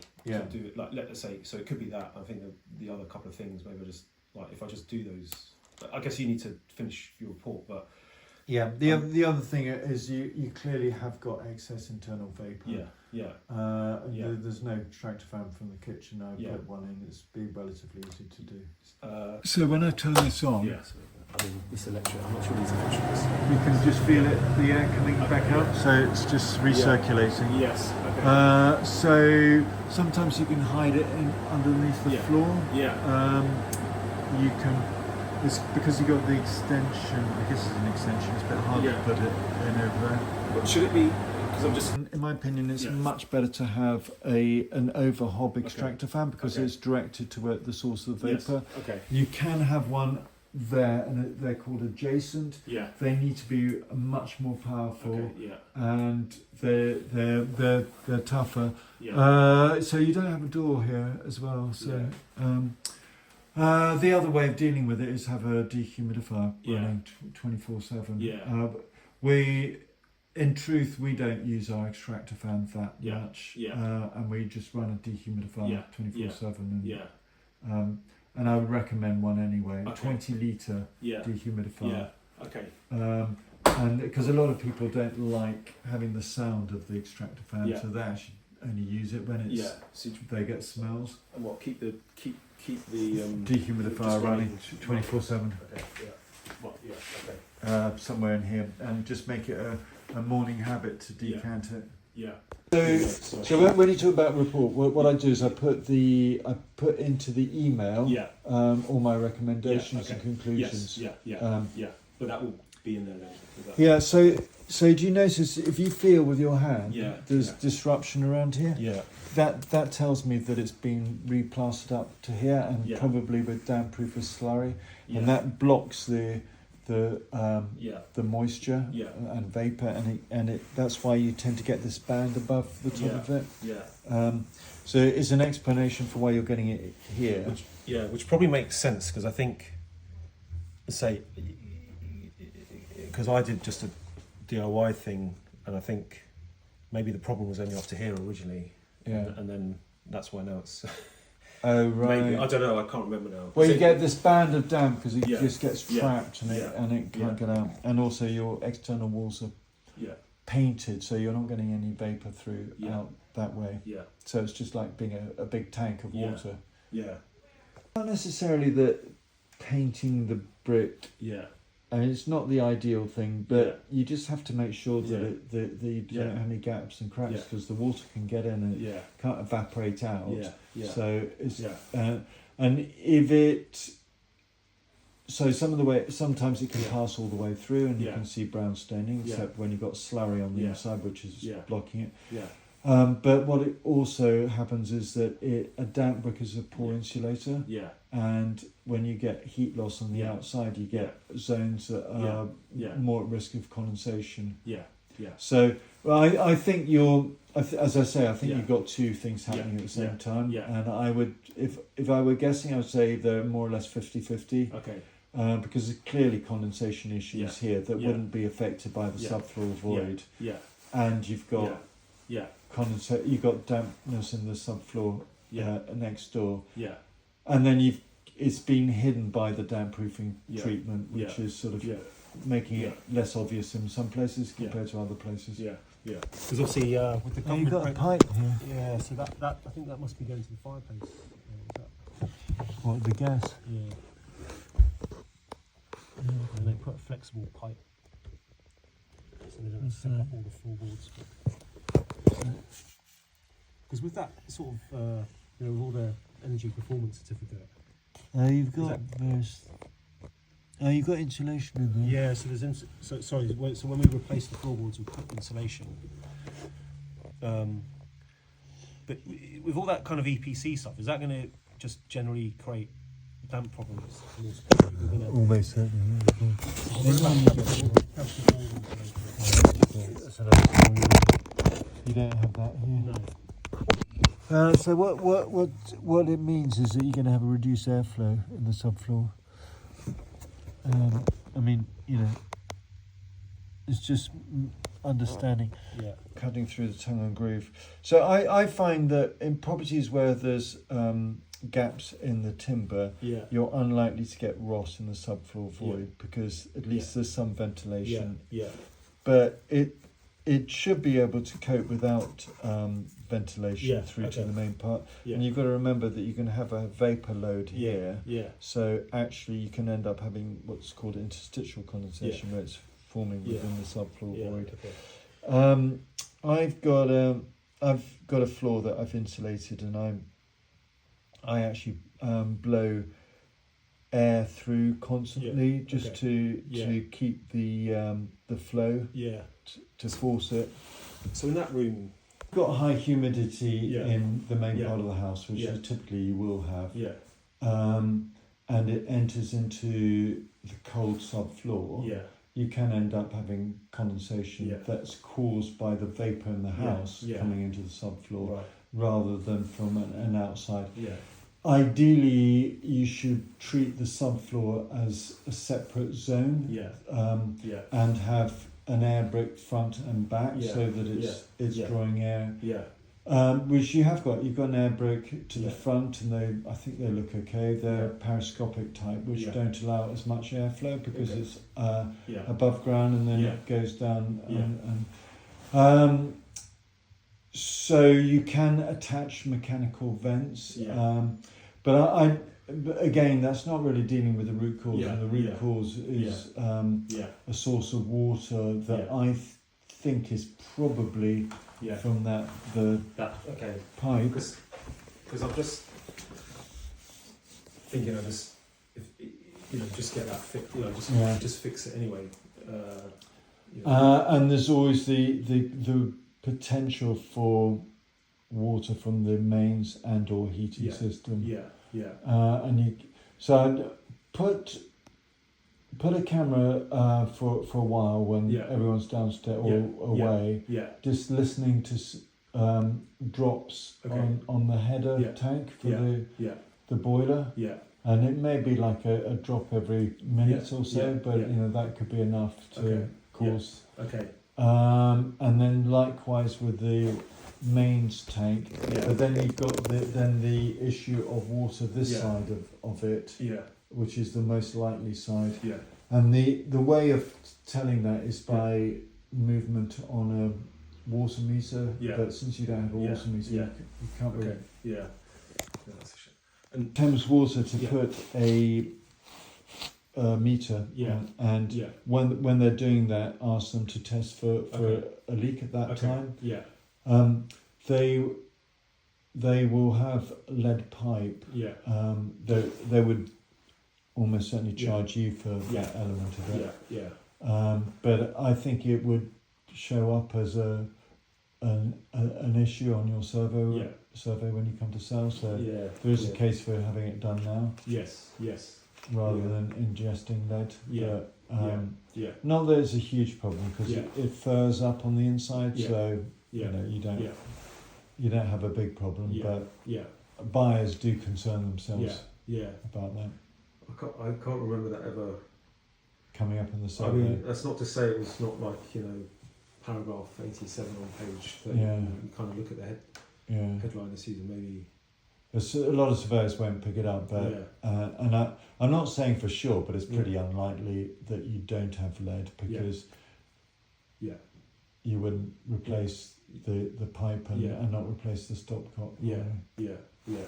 [SPEAKER 2] do it. Like, let's say, so it could be that. I think the other couple of things, maybe I just like if I just do those. I guess you need to finish your report, but
[SPEAKER 1] the other thing is you clearly have got excess internal vapor. There's no extractor fan from the kitchen. I put one in. It's been relatively easy to do. So when I turn this on,
[SPEAKER 2] I mean, this electric, I'm not sure these electrics.
[SPEAKER 1] You can just feel it, the air coming back up, so it's just recirculating.
[SPEAKER 2] Yes. Okay.
[SPEAKER 1] So sometimes you can hide it underneath the floor. You can. It's because you got the extension. I guess it's an extension. It's a bit hard to put it in over there.
[SPEAKER 2] But should it be? Because I'm just.
[SPEAKER 1] In my opinion, it's much better to have an over-hob extractor fan because it's directed to the source of the vapor.
[SPEAKER 2] Yes. Okay.
[SPEAKER 1] You can have one there, and they're called adjacent. They need to be much more powerful. And they're tougher. So you don't have a door here as well. So. The other way of dealing with it is have a dehumidifier running 24/7. In truth, we don't use our extractor fan that much, and we just run a dehumidifier 24/7. And I would recommend one anyway, 20-litre dehumidifier. And because a lot of people don't like having the sound of the extractor fan, so they actually only use it when it's they get smells.
[SPEAKER 2] And what keep the
[SPEAKER 1] dehumidifier running 24/7.
[SPEAKER 2] Okay.
[SPEAKER 1] Somewhere in here, and just make it a morning habit to decant it. So when you talk about report, what I do is I put into the email all my recommendations and conclusions.
[SPEAKER 2] But that will be in there then.
[SPEAKER 1] So do you notice if you feel with your hand there's disruption around here? That tells me that it's been replastered up to here, and probably with damp-proof with slurry, and that blocks the moisture and vapor, and that's why you tend to get this band above the top of it. So it's an explanation for why you're getting it here.
[SPEAKER 2] Which probably makes sense, because I think, because I did just a DIY thing, and I think maybe the problem was only up to here originally, and then that's why now it's.
[SPEAKER 1] Oh right.
[SPEAKER 2] Maybe, I don't know. I can't remember now.
[SPEAKER 1] Well, you get this band of damp because it just gets trapped and it can't get out, and also your external walls are painted, so you're not getting any vapor through out that way. So it's just like being a big tank of water. Not necessarily that painting the brick. And it's not the ideal thing, but you just have to make sure that you don't have any gaps and cracks, because the water can get in and it can't evaporate out. So it's and if it sometimes it can pass all the way through, and you can see brown staining, except when you've got slurry on the inside, which is blocking it. But what it also happens is that a damp brick is a poor insulator, and when you get heat loss on the outside, you get zones that are more at risk of condensation. So I think as I say, I think you've got two things happening at the same time, and I would, if I were guessing, I would say they're more or less 50-50. Because there's clearly condensation issues here that wouldn't be affected by the subfloor void, and you've got you've got dampness in the subfloor next door, and then it's been hidden by the damp proofing treatment, which is sort of making it less obvious in some places compared to other places.
[SPEAKER 2] Because obviously with the
[SPEAKER 1] you've got a pipe here.
[SPEAKER 2] So that I think that must be going to the fireplace.
[SPEAKER 1] What, the gas?
[SPEAKER 2] And they put a flexible pipe, so they don't suck up all the floorboards. Because with that sort of, with all the energy performance certificate.
[SPEAKER 1] You've got you've got insulation in there.
[SPEAKER 2] Yeah, so there's so when we replace the floorboards, we put insulation. But with all that kind of EPC stuff, is that going to just generally create damp problems?
[SPEAKER 1] Almost certainly. You don't have that here.
[SPEAKER 2] No.
[SPEAKER 1] So what it means is that you're going to have a reduced airflow in the subfloor. I mean, it's just understanding.
[SPEAKER 2] Yeah.
[SPEAKER 1] Cutting through the tongue and groove. So I find that in properties where there's gaps in the timber,
[SPEAKER 2] Yeah.
[SPEAKER 1] you're unlikely to get rot in the subfloor void because at least there's some ventilation.
[SPEAKER 2] Yeah.
[SPEAKER 1] But it should be able to cope without ventilation through to the main part.
[SPEAKER 2] Yeah.
[SPEAKER 1] And you've got to remember that you're going to have a vapor load here.
[SPEAKER 2] Yeah.
[SPEAKER 1] So actually you can end up having what's called interstitial condensation where it's forming within the subfloor void.
[SPEAKER 2] Okay.
[SPEAKER 1] I've got a floor that I've insulated, and I actually blow air through constantly just to keep the flow to force it.
[SPEAKER 2] So in that room,
[SPEAKER 1] You've got high humidity in the main part of the house, which
[SPEAKER 2] Yeah.
[SPEAKER 1] is typically you will have,
[SPEAKER 2] yeah,
[SPEAKER 1] and it enters into the cold subfloor.
[SPEAKER 2] yeah,
[SPEAKER 1] You can end up having condensation that's caused by the vapour in the house coming into the subfloor
[SPEAKER 2] right,
[SPEAKER 1] rather than from an outside.
[SPEAKER 2] yeah,
[SPEAKER 1] Ideally, you should treat the subfloor as a separate zone
[SPEAKER 2] yeah,
[SPEAKER 1] and have an air brick front and back so that it's
[SPEAKER 2] Yeah.
[SPEAKER 1] drawing air.
[SPEAKER 2] yeah,
[SPEAKER 1] Which you have got. You've got an air brick to the
[SPEAKER 2] Yeah.
[SPEAKER 1] front, and I think they look okay. They're
[SPEAKER 2] Yeah.
[SPEAKER 1] periscopic type, which
[SPEAKER 2] Yeah.
[SPEAKER 1] don't allow as much airflow because
[SPEAKER 2] Okay.
[SPEAKER 1] it's
[SPEAKER 2] yeah,
[SPEAKER 1] above ground and then
[SPEAKER 2] Yeah.
[SPEAKER 1] it goes down.
[SPEAKER 2] Yeah.
[SPEAKER 1] So you can attach mechanical vents,
[SPEAKER 2] Yeah.
[SPEAKER 1] but but again, that's not really dealing with the root cause.
[SPEAKER 2] Yeah.
[SPEAKER 1] And the root
[SPEAKER 2] Yeah.
[SPEAKER 1] cause is
[SPEAKER 2] yeah,
[SPEAKER 1] a source of water that
[SPEAKER 2] Yeah.
[SPEAKER 1] I think is probably
[SPEAKER 2] yeah.
[SPEAKER 1] from the
[SPEAKER 2] That okay.
[SPEAKER 1] pipe.
[SPEAKER 2] Because I'm just thinking of this, if, just get that fixed, just fix it anyway.
[SPEAKER 1] And there's always the potential for water from the mains and or heating system.
[SPEAKER 2] Yeah, yeah,
[SPEAKER 1] So I'd put a camera for a while when everyone's downstairs or away, just listening to drops on the header tank for the boiler.
[SPEAKER 2] yeah,
[SPEAKER 1] And it may be like a drop every minute or so, but that could be enough to cause.
[SPEAKER 2] okay,
[SPEAKER 1] And then likewise with the mains tank, but then you've got the issue of water this side of it, which is the most likely side.
[SPEAKER 2] yeah,
[SPEAKER 1] And the way of telling that is by movement on a water meter.
[SPEAKER 2] Yeah.
[SPEAKER 1] But since you don't have a water meter, you can't really.
[SPEAKER 2] okay, yeah. That's a shame. And
[SPEAKER 1] Thames Water to
[SPEAKER 2] Yeah.
[SPEAKER 1] put a meter on, and when they're doing that, ask them to test for a leak at that time.
[SPEAKER 2] Yeah,
[SPEAKER 1] They will have lead pipe.
[SPEAKER 2] yeah,
[SPEAKER 1] They would almost certainly
[SPEAKER 2] Yeah.
[SPEAKER 1] charge you for
[SPEAKER 2] Yeah.
[SPEAKER 1] that element of it.
[SPEAKER 2] yeah.
[SPEAKER 1] But I think it would show up as an issue on your survey when you come to sell. So
[SPEAKER 2] Yeah.
[SPEAKER 1] there is a case for having it done now
[SPEAKER 2] Yes. Yes.
[SPEAKER 1] rather
[SPEAKER 2] Yeah.
[SPEAKER 1] than ingesting lead.
[SPEAKER 2] Yeah.
[SPEAKER 1] But,
[SPEAKER 2] Yeah.
[SPEAKER 1] not that it's a huge problem because
[SPEAKER 2] Yeah.
[SPEAKER 1] it furs up on the inside,
[SPEAKER 2] Yeah.
[SPEAKER 1] so
[SPEAKER 2] Yeah.
[SPEAKER 1] you
[SPEAKER 2] Yeah.
[SPEAKER 1] don't have a big problem.
[SPEAKER 2] Yeah.
[SPEAKER 1] But
[SPEAKER 2] Yeah.
[SPEAKER 1] buyers do concern themselves
[SPEAKER 2] Yeah.
[SPEAKER 1] about that
[SPEAKER 2] I can't remember that ever.
[SPEAKER 1] coming up in the
[SPEAKER 2] I
[SPEAKER 1] survey.
[SPEAKER 2] mean, that's not to say it was not like paragraph 87 on page 30.
[SPEAKER 1] Yeah.
[SPEAKER 2] You kind of look at the
[SPEAKER 1] Yeah,
[SPEAKER 2] headline and see that maybe.
[SPEAKER 1] there's a lot of surveyors won't pick it up, but and I'm not saying for sure, but it's pretty unlikely that you don't have lead because
[SPEAKER 2] Yeah.
[SPEAKER 1] you wouldn't replace the pipe and not replace the stopcock.
[SPEAKER 2] Yeah. Yeah. Yeah.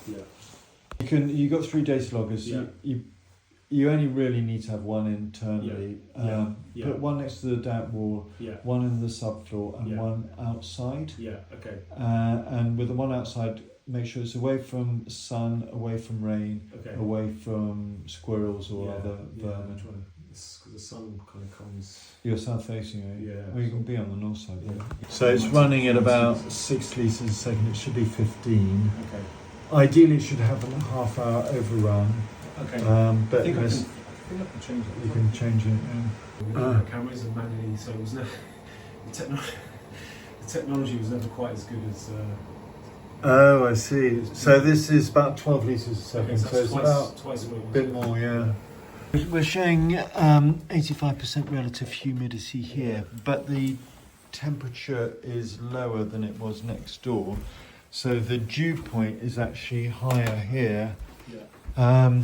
[SPEAKER 2] Yeah.
[SPEAKER 1] You got 3 data loggers.
[SPEAKER 2] Yeah.
[SPEAKER 1] You only really need to have one internally.
[SPEAKER 2] Yeah.
[SPEAKER 1] Put one next to the damp wall,
[SPEAKER 2] Yeah.
[SPEAKER 1] one in the subfloor, and
[SPEAKER 2] Yeah.
[SPEAKER 1] one outside.
[SPEAKER 2] Yeah. Okay.
[SPEAKER 1] And with the one outside, make sure it's away from sun, away from rain,
[SPEAKER 2] Okay.
[SPEAKER 1] away from squirrels or other
[SPEAKER 2] Yeah.
[SPEAKER 1] vermin.
[SPEAKER 2] Because the sun kind of comes.
[SPEAKER 1] You're south facing,
[SPEAKER 2] Yeah.
[SPEAKER 1] Well, you can be on the north side.
[SPEAKER 2] Yeah.
[SPEAKER 1] So it's running at about 6 litres a second. It should be 15.
[SPEAKER 2] Okay.
[SPEAKER 1] Ideally, it should have a half-hour overrun.
[SPEAKER 2] Okay.
[SPEAKER 1] But
[SPEAKER 2] I think I
[SPEAKER 1] there's-
[SPEAKER 2] can change it.
[SPEAKER 1] you can change it.
[SPEAKER 2] The cameras and manually, so it was never, the technology was never quite as good as
[SPEAKER 1] Oh, I see. So this is about 12 litres a second,
[SPEAKER 2] So
[SPEAKER 1] so it's about
[SPEAKER 2] twice
[SPEAKER 1] a
[SPEAKER 2] more.
[SPEAKER 1] bit more, yeah. We're showing 85% relative humidity here, but the temperature is lower than it was next door. So the dew point is actually higher here.
[SPEAKER 2] Yeah.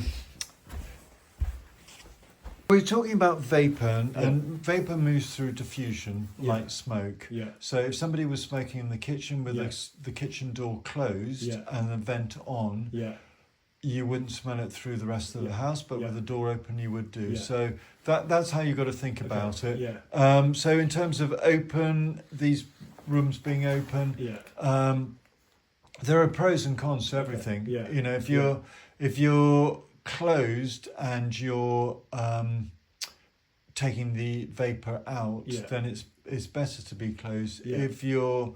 [SPEAKER 1] We're talking about vapour, and vapour moves through diffusion like smoke.
[SPEAKER 2] Yeah.
[SPEAKER 1] So if somebody was smoking in the kitchen with the kitchen door closed and the vent on, you wouldn't smell it through the rest of the house, but with the door open you would do. So that's how you've got to think about it. So in terms of open, these rooms being open, there are pros and cons to everything. You know, if you're closed and you're taking the vapor out, then it's better to be closed. If you're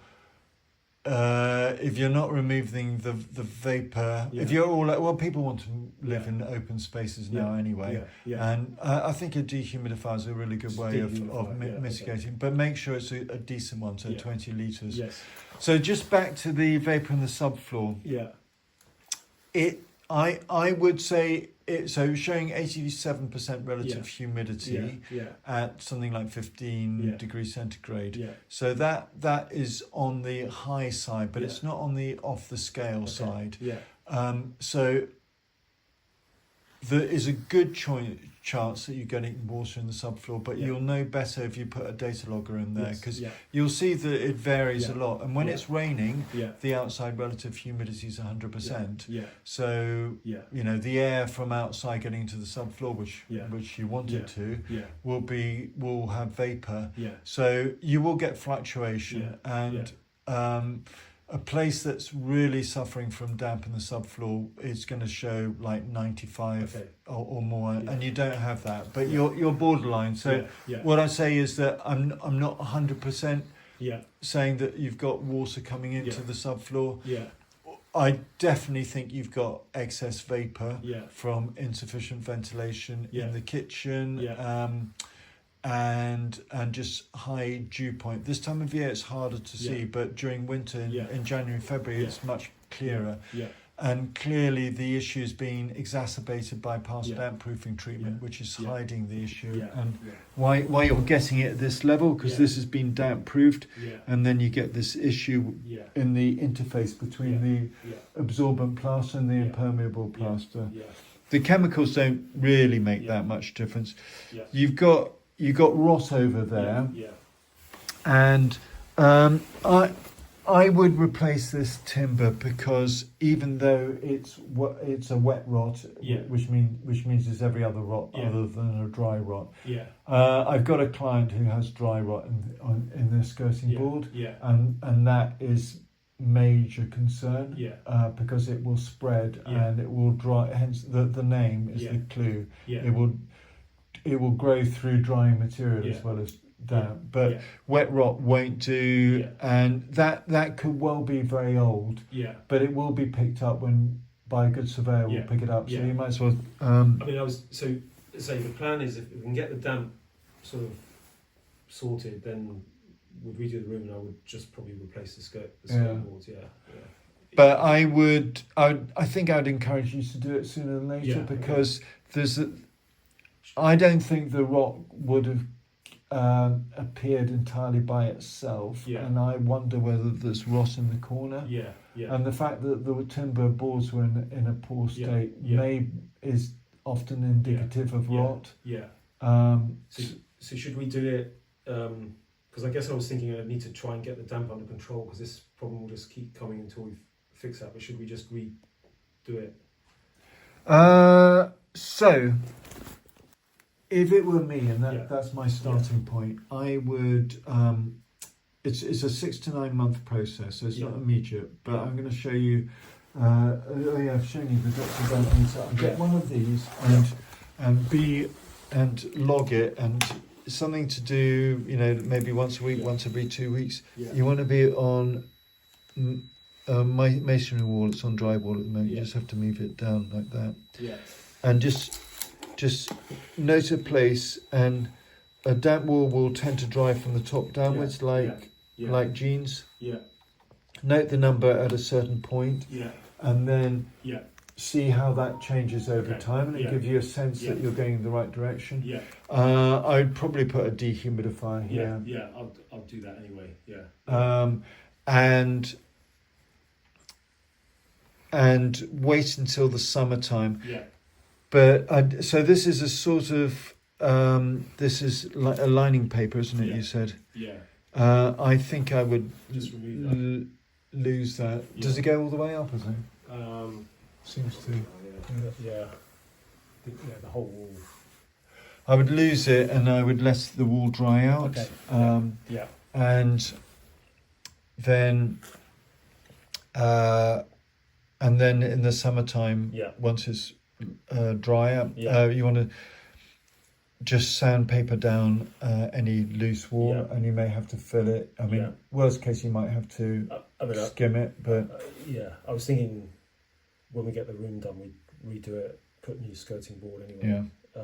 [SPEAKER 1] not removing the vapor, if you're all like, well, people want to live in open spaces now anyway, and I think a dehumidifier is a really good way of mitigating, but make sure it's a decent one, so 20 litres. So just back to the vapor in the subfloor. I would say so showing 87% relative humidity at something like 15 degrees centigrade. So that is on the high side, but it's not on the off the scale side. So there is a good chance that you're getting water in the subfloor, but you'll know better if you put a data logger in there, because you'll see that it varies a lot. And when it's raining, the outside relative humidity is 100%. So you know, the air from outside getting into the subfloor, which you want it to, will have vapor. So you will get fluctuation, and a place that's really suffering from damp in the subfloor is going to show like 95 or more, and you don't have that, but you're borderline. So what I say is that I'm not 100% saying that you've got water coming into the subfloor. I definitely think you've got excess vapor from insufficient ventilation in the kitchen. And just high dew point. This time of year it's harder to see, but during winter in January, February it's much clearer. And clearly the issue is being exacerbated by past damp proofing treatment, which is hiding the issue. And why you're getting it at this level, because this has been damp proofed, and then you get this issue in the interface between the absorbent plaster and the impermeable plaster. The chemicals don't really make that much difference. You've got rot over there, and I would replace this timber, because even though it's a wet rot, which means it's every other rot other than a dry rot. I've got a client who has dry rot in their skirting board, and that is major concern, because it will spread and it will dry. Hence the name is the clue. It will grow through drying material as well as damp, but wet rot won't do, and that could well be very old, but it will be picked up by a good surveyor will pick it up. So you might as well.
[SPEAKER 2] I mean, the plan is, if we can get the damp sort of sorted, then we'd redo the room, and I would just probably replace the skirt boards.
[SPEAKER 1] But I think I'd encourage you to do it sooner than later, because I don't think the rot would have appeared entirely by itself, and I wonder whether there's rot in the corner. And the fact that the timber boards were in a poor state is often indicative of rot.
[SPEAKER 2] So should we do it? Because I guess I was thinking I need to try and get the damp under control, because this problem will just keep coming until we fix that. But should we just redo it?
[SPEAKER 1] So, if it were me, and that's my starting point, I would. It's a 6 to 9 month process, so it's not immediate. But I'm going to show you. I've shown you the Dr. Dampness. I'll get one of these and log it, and something to do. You know, maybe once a week, once every 2 weeks. You want to be on. My masonry wall, it's on drywall at the moment. You just have to move it down like that. And just note a place, and a damp wall will tend to dry from the top downwards, like jeans. note the number at a certain point,
[SPEAKER 2] Yeah.
[SPEAKER 1] and then
[SPEAKER 2] Yeah.
[SPEAKER 1] see how that changes over
[SPEAKER 2] Okay.
[SPEAKER 1] time, and it
[SPEAKER 2] Yeah.
[SPEAKER 1] gives you a sense
[SPEAKER 2] Yeah.
[SPEAKER 1] that you're going in the right direction.
[SPEAKER 2] Yeah.
[SPEAKER 1] I'd probably put a dehumidifier here.
[SPEAKER 2] Yeah. Yeah. I'll do that anyway. Yeah.
[SPEAKER 1] And wait until the summertime.
[SPEAKER 2] Yeah.
[SPEAKER 1] But so this is a sort of this is a lining paper, isn't it?
[SPEAKER 2] Yeah.
[SPEAKER 1] You said.
[SPEAKER 2] Yeah.
[SPEAKER 1] I think I would
[SPEAKER 2] Just remove that.
[SPEAKER 1] lose that.
[SPEAKER 2] Yeah.
[SPEAKER 1] Does it go all the way up? Is it? Seems to.
[SPEAKER 2] Yeah. Yeah. The whole wall.
[SPEAKER 1] I would lose it, and I would let the wall dry out.
[SPEAKER 2] Okay. Yeah.
[SPEAKER 1] And then in the summertime,
[SPEAKER 2] Yeah.
[SPEAKER 1] once it's drier,
[SPEAKER 2] Yeah.
[SPEAKER 1] you want to just sandpaper down any loose wall,
[SPEAKER 2] Yeah.
[SPEAKER 1] and you may have to fill it. I mean,
[SPEAKER 2] Yeah.
[SPEAKER 1] worst case, you might have to skim it, but
[SPEAKER 2] yeah, I was thinking when we get the room done, we redo it, put new skirting board anyway.
[SPEAKER 1] yeah.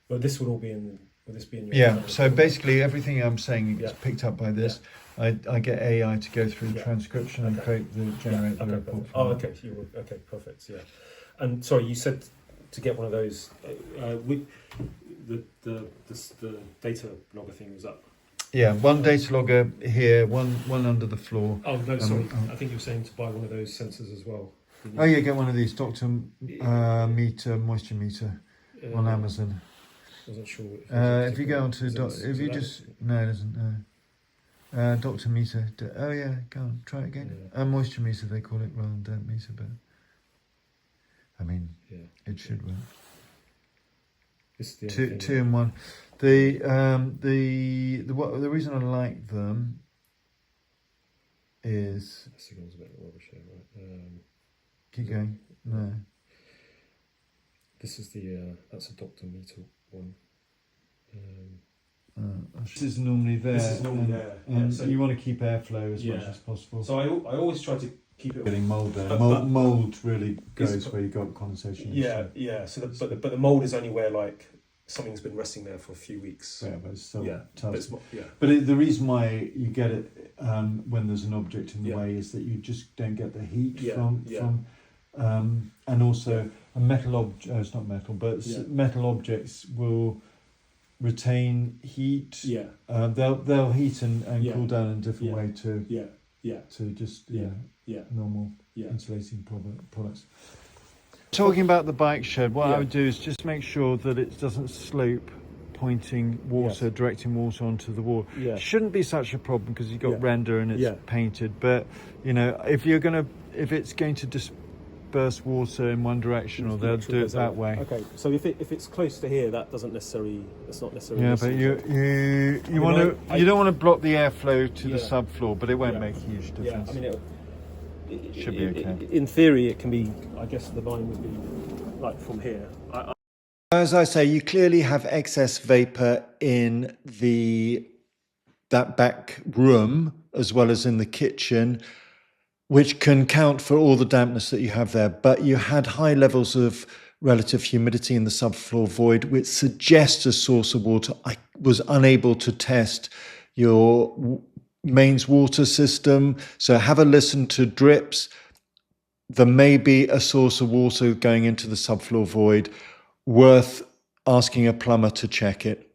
[SPEAKER 2] But this would all be in. Will this be in your?
[SPEAKER 1] Yeah, so basically everything I'm saying is
[SPEAKER 2] Yeah.
[SPEAKER 1] picked up by this. I get AI to go through the
[SPEAKER 2] Yeah.
[SPEAKER 1] transcription and generate the
[SPEAKER 2] Okay,
[SPEAKER 1] report.
[SPEAKER 2] perfect.
[SPEAKER 1] from
[SPEAKER 2] Oh,
[SPEAKER 1] that.
[SPEAKER 2] okay. Okay, perfect. Yeah. And sorry, you said to get one of those. The data logger thing was up.
[SPEAKER 1] Yeah, one data logger here, one under the floor.
[SPEAKER 2] Oh no, sorry. I think you were saying to buy one of those sensors as well.
[SPEAKER 1] Oh yeah, get one of these Doctor meter, moisture meter on Amazon.
[SPEAKER 2] Wasn't sure.
[SPEAKER 1] If you go onto if you just no, it doesn't. No. Doctor meter. Oh yeah, go on, try it again.
[SPEAKER 2] Yeah.
[SPEAKER 1] Moisture meter they call it rather than damp meter, but I mean
[SPEAKER 2] Yeah.
[SPEAKER 1] it should work.
[SPEAKER 2] This is the
[SPEAKER 1] Two in one. The reason I like them is
[SPEAKER 2] The signal's a bit rubbish here, right?
[SPEAKER 1] keep going. No.
[SPEAKER 2] This is the that's a Doctor meter one.
[SPEAKER 1] This is normally there.
[SPEAKER 2] This is normally there.
[SPEAKER 1] And
[SPEAKER 2] So
[SPEAKER 1] you want to keep airflow as much
[SPEAKER 2] Yeah.
[SPEAKER 1] as possible.
[SPEAKER 2] So I always try to keep it.
[SPEAKER 1] Getting mould there.
[SPEAKER 2] But-
[SPEAKER 1] Mould really goes
[SPEAKER 2] Is-
[SPEAKER 1] where you got condensation.
[SPEAKER 2] Yeah. So but the mold is only where like something's been resting there for a few weeks.
[SPEAKER 1] Yeah, but it's still
[SPEAKER 2] Yeah.
[SPEAKER 1] tough.
[SPEAKER 2] But it's yeah.
[SPEAKER 1] But the reason why you get it when there's an object in the
[SPEAKER 2] Yeah.
[SPEAKER 1] way is that you just don't get the heat
[SPEAKER 2] Yeah,
[SPEAKER 1] from
[SPEAKER 2] yeah.
[SPEAKER 1] and also a metal object. It's not metal, but
[SPEAKER 2] Yeah.
[SPEAKER 1] metal objects will retain heat.
[SPEAKER 2] Yeah.
[SPEAKER 1] They'll heat and
[SPEAKER 2] Yeah.
[SPEAKER 1] cool down in a different
[SPEAKER 2] Yeah.
[SPEAKER 1] way to
[SPEAKER 2] Yeah.
[SPEAKER 1] just
[SPEAKER 2] Yeah.
[SPEAKER 1] normal
[SPEAKER 2] Yeah.
[SPEAKER 1] insulating products. Talking about the bike shed, what
[SPEAKER 2] Yeah.
[SPEAKER 1] I would do is just make sure that it doesn't slope, pointing water, directing water onto the wall.
[SPEAKER 2] Yeah.
[SPEAKER 1] Shouldn't be such a problem because you've got
[SPEAKER 2] Yeah.
[SPEAKER 1] render and it's
[SPEAKER 2] Yeah.
[SPEAKER 1] painted. But if it's going to disperse water in one direction, or they'll do it that way.
[SPEAKER 2] Okay. So if it's close to here, that's not necessarily.
[SPEAKER 1] Yeah, but you
[SPEAKER 2] I
[SPEAKER 1] don't want to block the airflow to the
[SPEAKER 2] Yeah.
[SPEAKER 1] subfloor, but it won't
[SPEAKER 2] Yeah.
[SPEAKER 1] make a huge
[SPEAKER 2] Yeah.
[SPEAKER 1] difference.
[SPEAKER 2] I mean, it
[SPEAKER 1] Should be okay.
[SPEAKER 2] In theory, it can be. I guess the line would be like from here.
[SPEAKER 1] As I say, you clearly have excess vapor in that back room as well as in the kitchen, which can count for all the dampness that you have there. But you had high levels of relative humidity in the subfloor void, which suggests a source of water. I was unable to test your mains water system, so have a listen to drips. There may be a source of water going into the subfloor void, worth asking a plumber to check it.